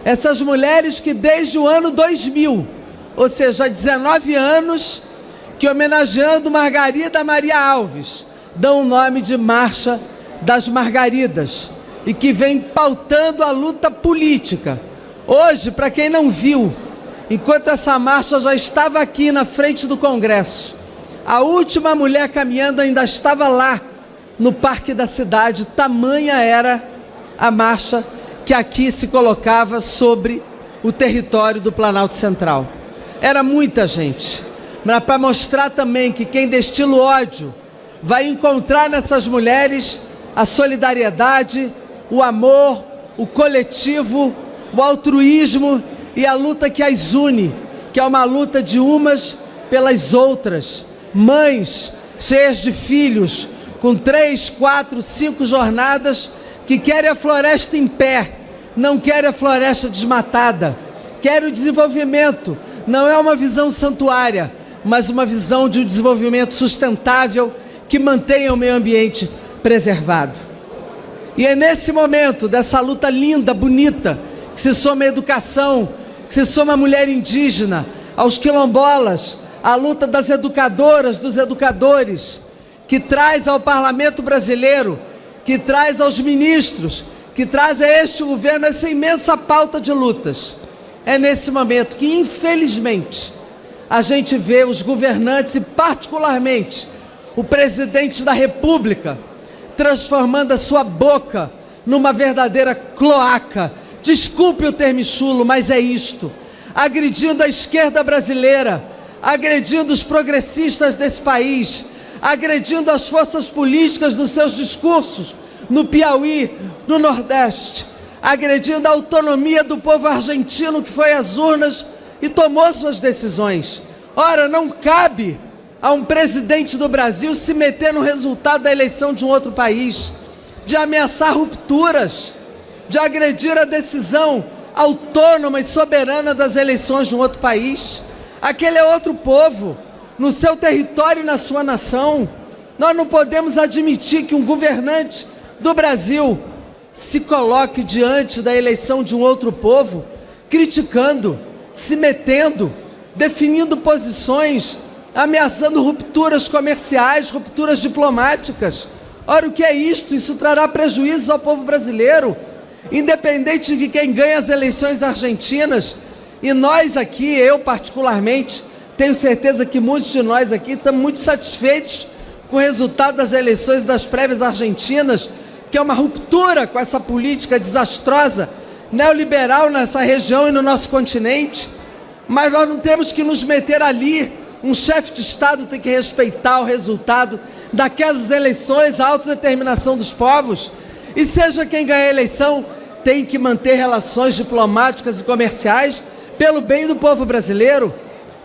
Essas mulheres que desde o ano 2000, ou seja, há 19 anos, que homenageando Margarida Maria Alves, dão o nome de Marcha das Margaridas e que vem pautando a luta política. Hoje, para quem não viu, enquanto essa marcha já estava aqui na frente do Congresso, a última mulher caminhando ainda estava lá no Parque da Cidade, tamanha era a marcha que aqui se colocava sobre o território do Planalto Central. Era muita gente, mas para mostrar também que quem destila o ódio vai encontrar nessas mulheres a solidariedade, o amor, o coletivo, o altruísmo e a luta que as une, que é uma luta de umas pelas outras, mães cheias de filhos, com 3, 4, 5 jornadas, que querem a floresta em pé, não querem a floresta desmatada, querem o desenvolvimento, não é uma visão santuária, mas uma visão de um desenvolvimento sustentável que mantenha o meio ambiente preservado. E é nesse momento dessa luta linda, bonita, que se soma a educação, que se soma a mulher indígena, aos quilombolas, a luta das educadoras, dos educadores, que traz ao Parlamento brasileiro, que traz aos ministros, que traz a este governo essa imensa pauta de lutas. É nesse momento que, infelizmente, a gente vê os governantes e, particularmente, o presidente da República, transformando a sua boca numa verdadeira cloaca. Desculpe o termo chulo, mas é isto. Agredindo a esquerda brasileira, agredindo os progressistas desse país, agredindo as forças políticas nos seus discursos, no Piauí, no Nordeste, agredindo a autonomia do povo argentino que foi às urnas e tomou suas decisões. Ora, não cabe a um presidente do Brasil se meter no resultado da eleição de um outro país, de ameaçar rupturas, de agredir a decisão autônoma e soberana das eleições de um outro país. Aquele é outro povo, no seu território e na sua nação. Nós não podemos admitir que um governante do Brasil se coloque diante da eleição de um outro povo, criticando, se metendo, definindo posições, ameaçando rupturas comerciais, rupturas diplomáticas. Ora, o que é isto? Isso trará prejuízos ao povo brasileiro, independente de quem ganha as eleições argentinas. E nós aqui, eu particularmente, tenho certeza que muitos de nós aqui estamos muito satisfeitos com o resultado das eleições das prévias argentinas, que é uma ruptura com essa política desastrosa, neoliberal nessa região e no nosso continente. Mas nós não temos que nos meter ali. Um chefe de Estado tem que respeitar o resultado daquelas eleições, a autodeterminação dos povos. E seja quem ganhar a eleição, tem que manter relações diplomáticas e comerciais pelo bem do povo brasileiro.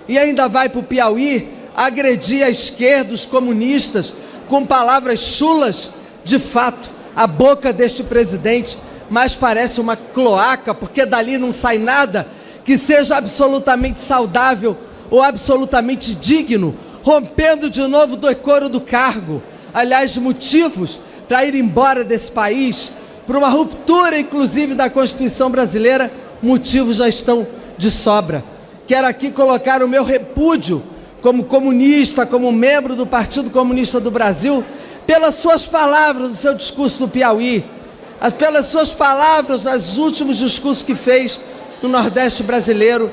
E ainda vai para o Piauí agredir a esquerda, os comunistas, com palavras chulas. De fato, a boca deste presidente mais parece uma cloaca, porque dali não sai nada que seja absolutamente saudável ou absolutamente digno, rompendo de novo o decoro do cargo. Aliás, motivos para ir embora desse país, por uma ruptura inclusive da Constituição brasileira, motivos já estão de sobra. Quero aqui colocar o meu repúdio como comunista, como membro do Partido Comunista do Brasil, pelas suas palavras no seu discurso no Piauí, pelas suas palavras nos últimos discursos que fez no Nordeste brasileiro,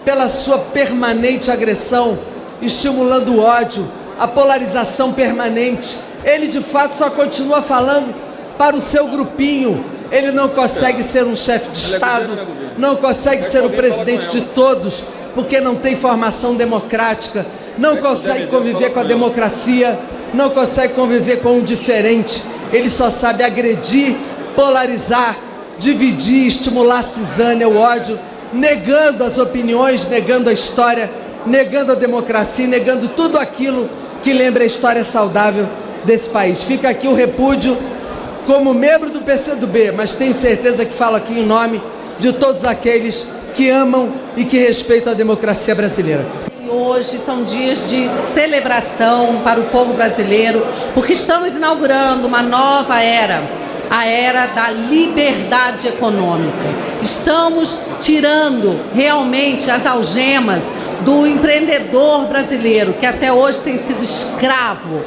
pela sua permanente agressão, estimulando o ódio, a polarização permanente. Ele de fato só continua falando para o seu grupinho. Ele não consegue ser um chefe de Estado, não consegue ser o presidente de todos, porque não tem formação democrática, não consegue conviver com a democracia, não consegue conviver com o diferente. Ele só sabe agredir, polarizar, dividir, estimular a cisânia, o ódio, negando as opiniões, negando a história, negando a democracia, negando tudo aquilo que lembra a história saudável desse país. Fica aqui o repúdio como membro do PCdoB, mas tenho certeza que falo aqui em nome de todos aqueles que amam e que respeitam a democracia brasileira. Hoje são dias de celebração para o povo brasileiro, porque estamos inaugurando uma nova era, a era da liberdade econômica. Estamos tirando realmente as algemas do empreendedor brasileiro, que até hoje tem sido escravo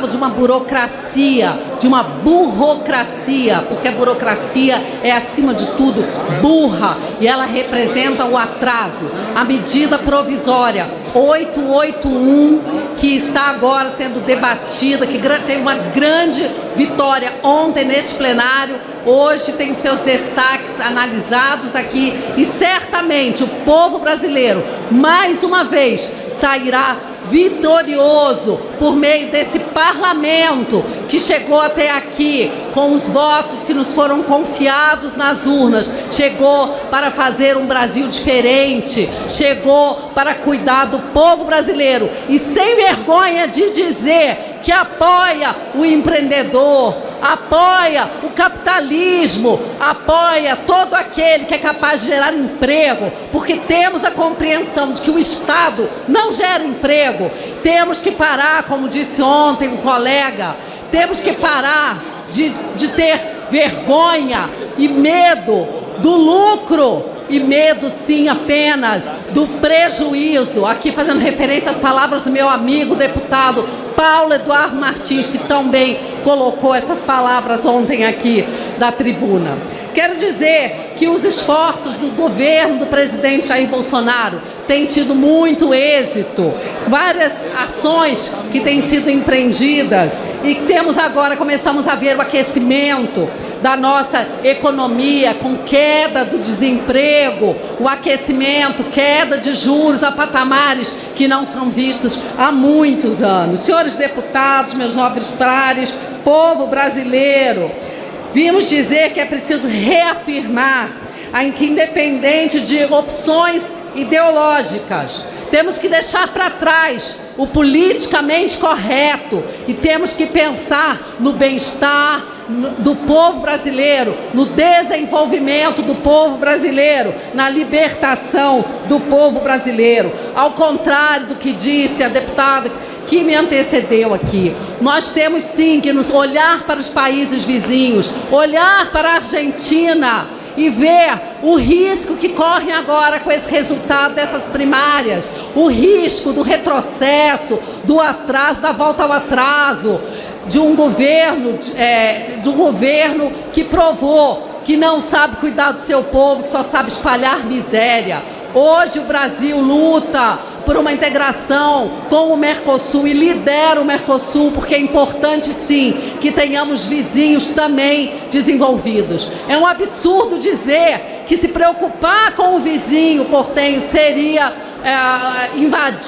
de uma burocracia, de uma burocracia, porque a burocracia é, acima de tudo, burra, e ela representa o atraso. A medida provisória 881, que está agora sendo debatida, que teve uma grande vitória ontem neste plenário, hoje tem seus destaques analisados aqui, e certamente o povo brasileiro, mais uma vez, sairá vitorioso por meio desse parlamento que chegou até aqui com os votos que nos foram confiados nas urnas, chegou para fazer um Brasil diferente, chegou para cuidar do povo brasileiro e sem vergonha de dizer que apoia o empreendedor, apoia o capitalismo, apoia todo aquele que é capaz de gerar emprego, porque temos a compreensão de que o Estado não gera emprego. Temos que parar, como disse ontem um colega, temos que parar de ter vergonha e medo do lucro, e medo sim apenas do prejuízo. Aqui fazendo referência às palavras do meu amigo deputado Paulo Eduardo Martins, que também colocou essas palavras ontem aqui da tribuna. Quero dizer que os esforços do governo do presidente Jair Bolsonaro têm tido muito êxito, várias ações que têm sido empreendidas e temos agora, começamos a ver o aquecimento da nossa economia, com queda do desemprego, o aquecimento, queda de juros a patamares que não são vistos há muitos anos. Senhores deputados, meus nobres pares, povo brasileiro, vimos dizer que é preciso reafirmar que, independente de opções ideológicas, temos que deixar para trás o politicamente correto e temos que pensar no bem-estar do povo brasileiro, no desenvolvimento do povo brasileiro, na libertação do povo brasileiro. Ao contrário do que disse a deputada que me antecedeu aqui, nós temos sim que nos olhar para os países vizinhos, olhar para a Argentina e ver o risco que correm agora com esse resultado dessas primárias, o risco do retrocesso, do atraso, da volta ao atraso, de um governo que provou que não sabe cuidar do seu povo, que só sabe espalhar miséria. Hoje o Brasil luta por uma integração com o Mercosul e lidera o Mercosul, porque é importante sim que tenhamos vizinhos também desenvolvidos. É um absurdo dizer que se preocupar com o vizinho portenho seria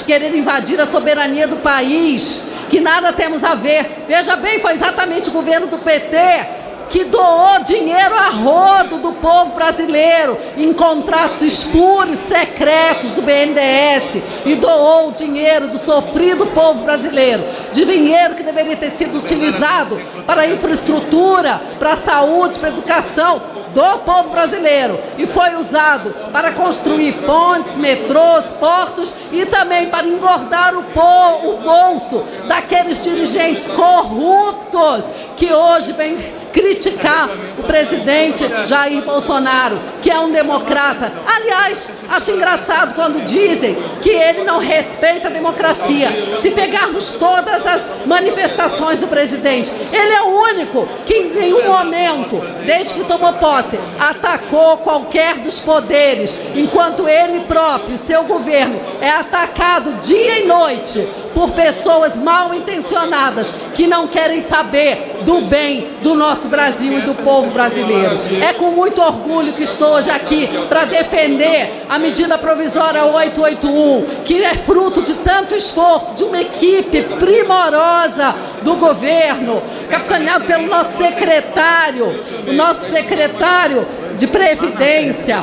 querer invadir a soberania do país, que nada temos a ver. Veja bem, foi exatamente o governo do PT que doou dinheiro a rodo do povo brasileiro em contratos espúrios, secretos do BNDES, e doou o dinheiro do sofrido povo brasileiro, dinheiro que deveria ter sido utilizado para a infraestrutura, para a saúde, para a educação do povo brasileiro, e foi usado para construir pontes, metrôs, portos e também para engordar o bolso daqueles dirigentes corruptos que hoje vêm criticar o presidente Jair Bolsonaro, que é um democrata. Aliás, acho engraçado quando dizem que ele não respeita a democracia. Se pegarmos todas as manifestações do presidente, ele é o único que em nenhum momento, desde que tomou posse, atacou qualquer dos poderes, enquanto ele próprio, seu governo, é atacado dia e noite por pessoas mal intencionadas que não querem saber do bem do nosso Brasil e do povo brasileiro. É com muito orgulho que estou hoje aqui para defender a medida provisória 881, que é fruto de tanto esforço de uma equipe primorosa do governo, capitaneado pelo nosso secretário, o nosso secretário de Previdência,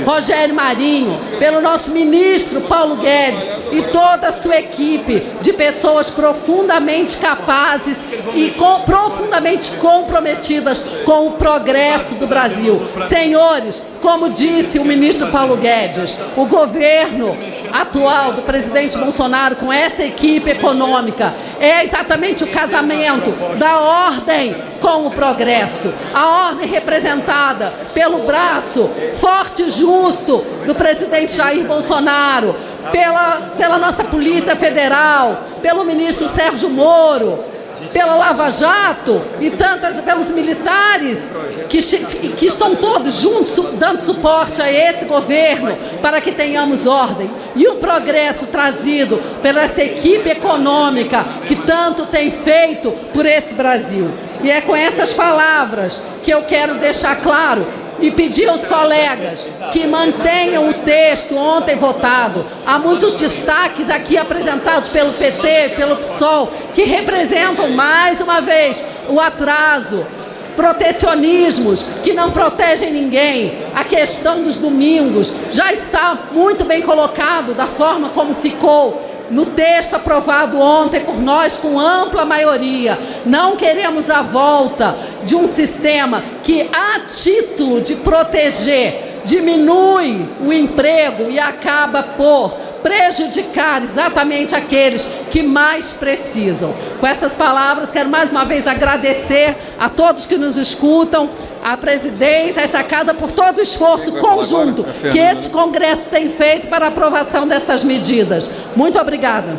Rogério Marinho, pelo nosso ministro Paulo Guedes e toda a sua equipe de pessoas profundamente capazes e profundamente comprometidas com o progresso do Brasil. Senhores, como disse o ministro Paulo Guedes, o governo atual do presidente Bolsonaro com essa equipe econômica é exatamente o casamento da ordem com o progresso. A ordem representada pelo braço forte e justo do presidente Jair Bolsonaro, pela nossa Polícia Federal, pelo ministro Sérgio Moro, pela Lava Jato e pelos militares que estão todos juntos dando suporte a esse governo para que tenhamos ordem. E o progresso trazido pela essa equipe econômica que tanto tem feito por esse Brasil. E é com essas palavras que eu quero deixar claro e pedir aos colegas que mantenham o texto ontem votado. Há muitos destaques aqui apresentados pelo PT, pelo PSOL, que representam mais uma vez o atraso, protecionismos que não protegem ninguém. A questão dos domingos já está muito bem colocado da forma como ficou no texto aprovado ontem por nós com ampla maioria. Não queremos a volta de um sistema que, a título de proteger, diminui o emprego e acaba por prejudicar exatamente aqueles que mais precisam. Com essas palavras, quero mais uma vez agradecer a todos que nos escutam, a presidência, essa casa, por todo o esforço conjunto que esse Congresso tem feito para a aprovação dessas medidas. Muito obrigada.